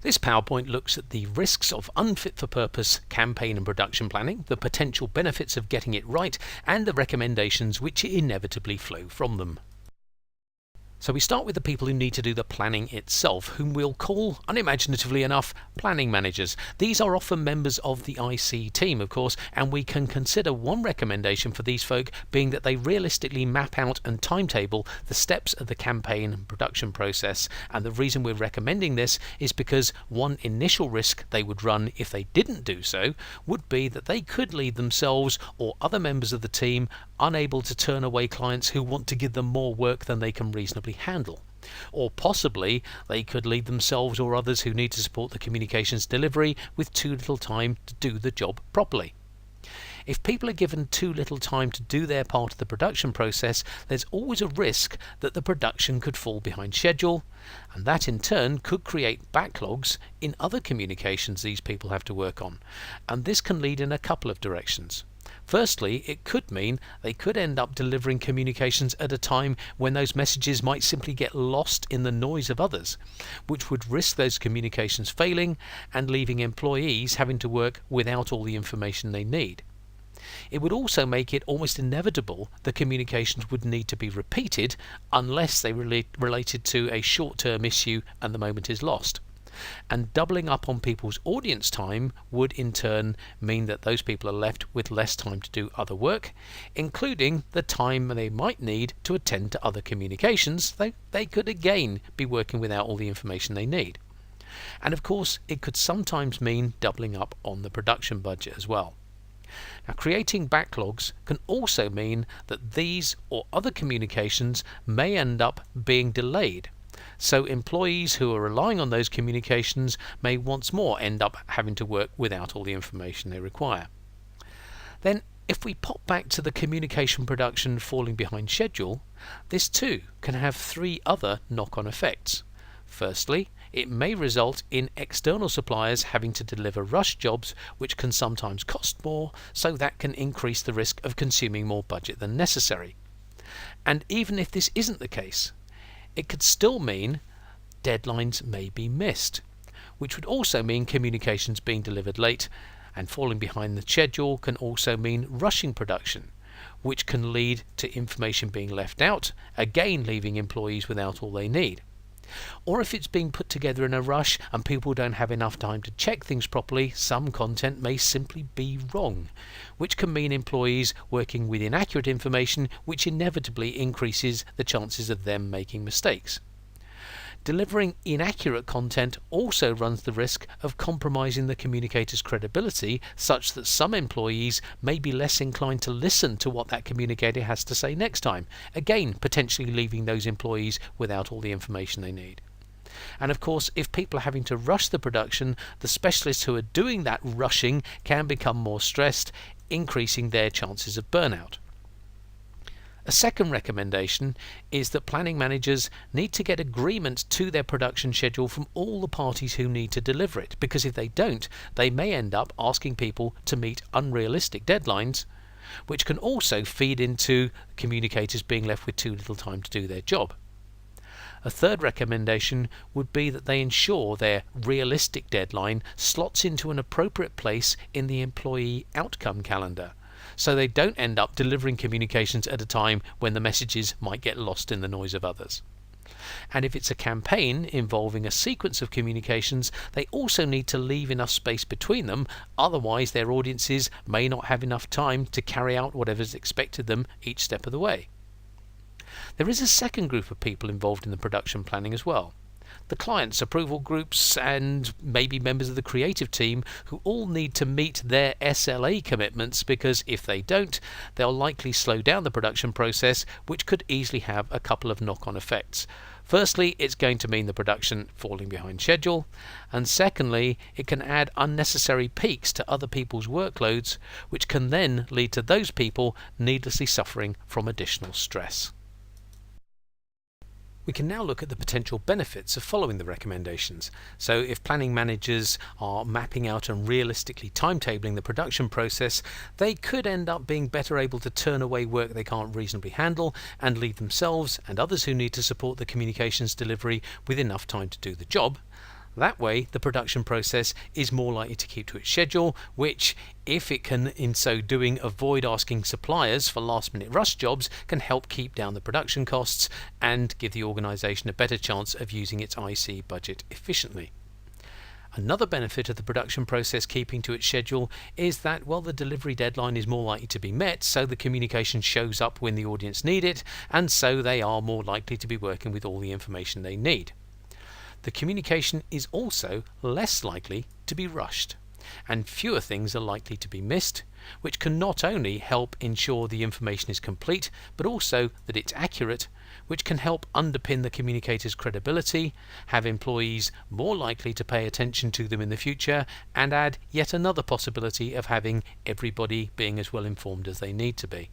This PowerPoint looks at the risks of unfit-for-purpose campaign and production planning, the potential benefits of getting it right, and the recommendations which inevitably flow from them. So we start with the people who need to do the planning itself, whom we'll call, unimaginatively enough, planning managers. These are often members of the IC team, of course, and we can consider one recommendation for these folk being that they realistically map out and timetable the steps of the campaign and production process. And the reason we're recommending this is because one initial risk they would run if they didn't do so would be that they could leave themselves or other members of the team unable to turn away clients who want to give them more work than they can reasonably handle. Or possibly they could leave themselves or others who need to support the communications delivery with too little time to do the job properly. If people are given too little time to do their part of the production process, there's always a risk that the production could fall behind schedule, and that in turn could create backlogs in other communications these people have to work on. And this can lead in a couple of directions. Firstly, it could mean they could end up delivering communications at a time when those messages might simply get lost in the noise of others, which would risk those communications failing and leaving employees having to work without all the information they need. It would also make it almost inevitable the communications would need to be repeated unless they related to a short-term issue and the moment is lost. And doubling up on people's audience time would in turn mean that those people are left with less time to do other work, including the time they might need to attend to other communications. They could again be working without all the information they need. And of course, it could sometimes mean doubling up on the production budget as well. Now, creating backlogs can also mean that these or other communications may end up being delayed. So employees who are relying on those communications may once more end up having to work without all the information they require. Then, if we pop back to the communication production falling behind schedule, this too can have three other knock-on effects. Firstly, it may result in external suppliers having to deliver rush jobs, which can sometimes cost more, so that can increase the risk of consuming more budget than necessary. And even if this isn't the case, it could still mean deadlines may be missed, which would also mean communications being delivered late, and falling behind the schedule can also mean rushing production, which can lead to information being left out, again leaving employees without all they need. Or if it's being put together in a rush and people don't have enough time to check things properly, some content may simply be wrong, which can mean employees working with inaccurate information, which inevitably increases the chances of them making mistakes. Delivering inaccurate content also runs the risk of compromising the communicator's credibility, such that some employees may be less inclined to listen to what that communicator has to say next time, again potentially leaving those employees without all the information they need. And of course, if people are having to rush the production, the specialists who are doing that rushing can become more stressed, increasing their chances of burnout. A second recommendation is that planning managers need to get agreement to their production schedule from all the parties who need to deliver it, because if they don't, they may end up asking people to meet unrealistic deadlines, which can also feed into communicators being left with too little time to do their job. A third recommendation would be that they ensure their realistic deadline slots into an appropriate place in the employee outcome calendar, so they don't end up delivering communications at a time when the messages might get lost in the noise of others. And if it's a campaign involving a sequence of communications, they also need to leave enough space between them, otherwise their audiences may not have enough time to carry out whatever's expected them each step of the way. There is a second group of people involved in the production planning as well. The clients, approval groups, and maybe members of the creative team, who all need to meet their SLA commitments, because if they don't, they'll likely slow down the production process, which could easily have a couple of knock-on effects. Firstly, it's going to mean the production falling behind schedule, and secondly, it can add unnecessary peaks to other people's workloads, which can then lead to those people needlessly suffering from additional stress. We can now look at the potential benefits of following the recommendations. So if planning managers are mapping out and realistically timetabling the production process, they could end up being better able to turn away work they can't reasonably handle and leave themselves and others who need to support the communications delivery with enough time to do the job. That way, the production process is more likely to keep to its schedule, which, if it can in so doing avoid asking suppliers for last-minute rush jobs, can help keep down the production costs and give the organisation a better chance of using its IC budget efficiently. Another benefit of the production process keeping to its schedule is that, well, the delivery deadline is more likely to be met, so the communication shows up when the audience need it, and so they are more likely to be working with all the information they need. The communication is also less likely to be rushed, and fewer things are likely to be missed, which can not only help ensure the information is complete, but also that it's accurate, which can help underpin the communicator's credibility, have employees more likely to pay attention to them in the future, and add yet another possibility of having everybody being as well informed as they need to be.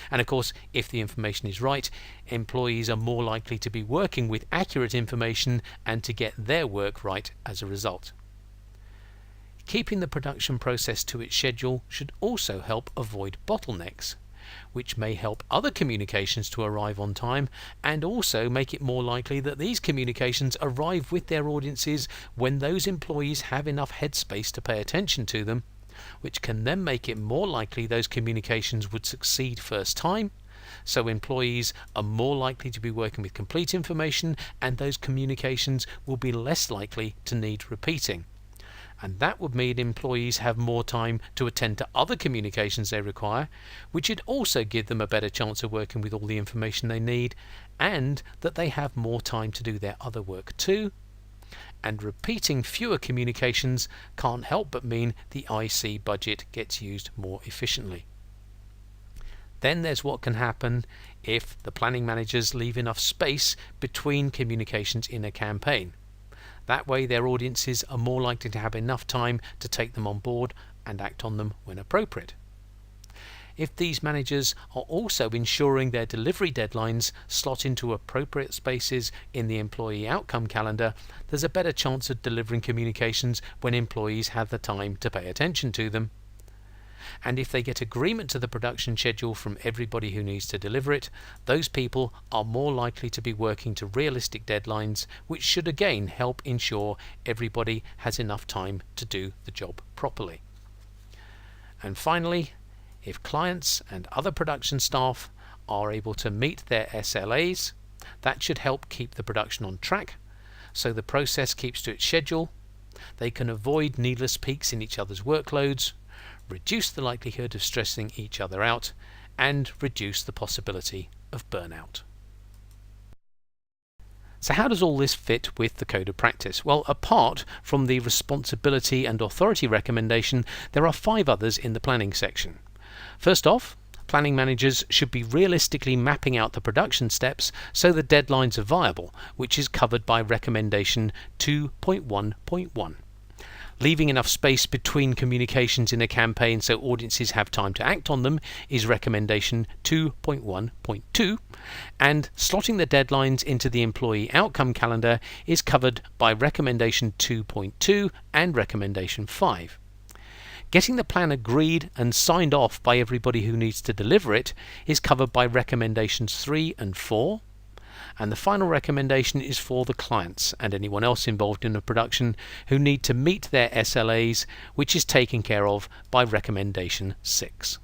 And of course, if the information is right, employees are more likely to be working with accurate information and to get their work right as a result. Keeping the production process to its schedule should also help avoid bottlenecks, which may help other communications to arrive on time and also make it more likely that these communications arrive with their audiences when those employees have enough headspace to pay attention to them, which can then make it more likely those communications would succeed first time, so employees are more likely to be working with complete information and those communications will be less likely to need repeating. And that would mean employees have more time to attend to other communications they require, which would also give them a better chance of working with all the information they need, and that they have more time to do their other work too. And repeating fewer communications can't help but mean the IC budget gets used more efficiently. Then there's what can happen if the planning managers leave enough space between communications in a campaign. That way their audiences are more likely to have enough time to take them on board and act on them when appropriate. If these managers are also ensuring their delivery deadlines slot into appropriate spaces in the employee outcome calendar, there's a better chance of delivering communications when employees have the time to pay attention to them. And if they get agreement to the production schedule from everybody who needs to deliver it, those people are more likely to be working to realistic deadlines, which should again help ensure everybody has enough time to do the job properly. And finally, if clients and other production staff are able to meet their SLAs, that should help keep the production on track, so the process keeps to its schedule. They can avoid needless peaks in each other's workloads, reduce the likelihood of stressing each other out, and reduce the possibility of burnout. So how does all this fit with the Code of Practice? Well, apart from the responsibility and authority recommendation, there are 5 others in the planning section. First off, planning managers should be realistically mapping out the production steps so the deadlines are viable, which is covered by recommendation 2.1.1. Leaving enough space between communications in a campaign so audiences have time to act on them is recommendation 2.1.2, and slotting the deadlines into the employee outcome calendar is covered by recommendation 2.2 and recommendation 5. Getting the plan agreed and signed off by everybody who needs to deliver it is covered by recommendations 3 and 4. And the final recommendation is for the clients and anyone else involved in the production who need to meet their SLAs, which is taken care of by recommendation 6.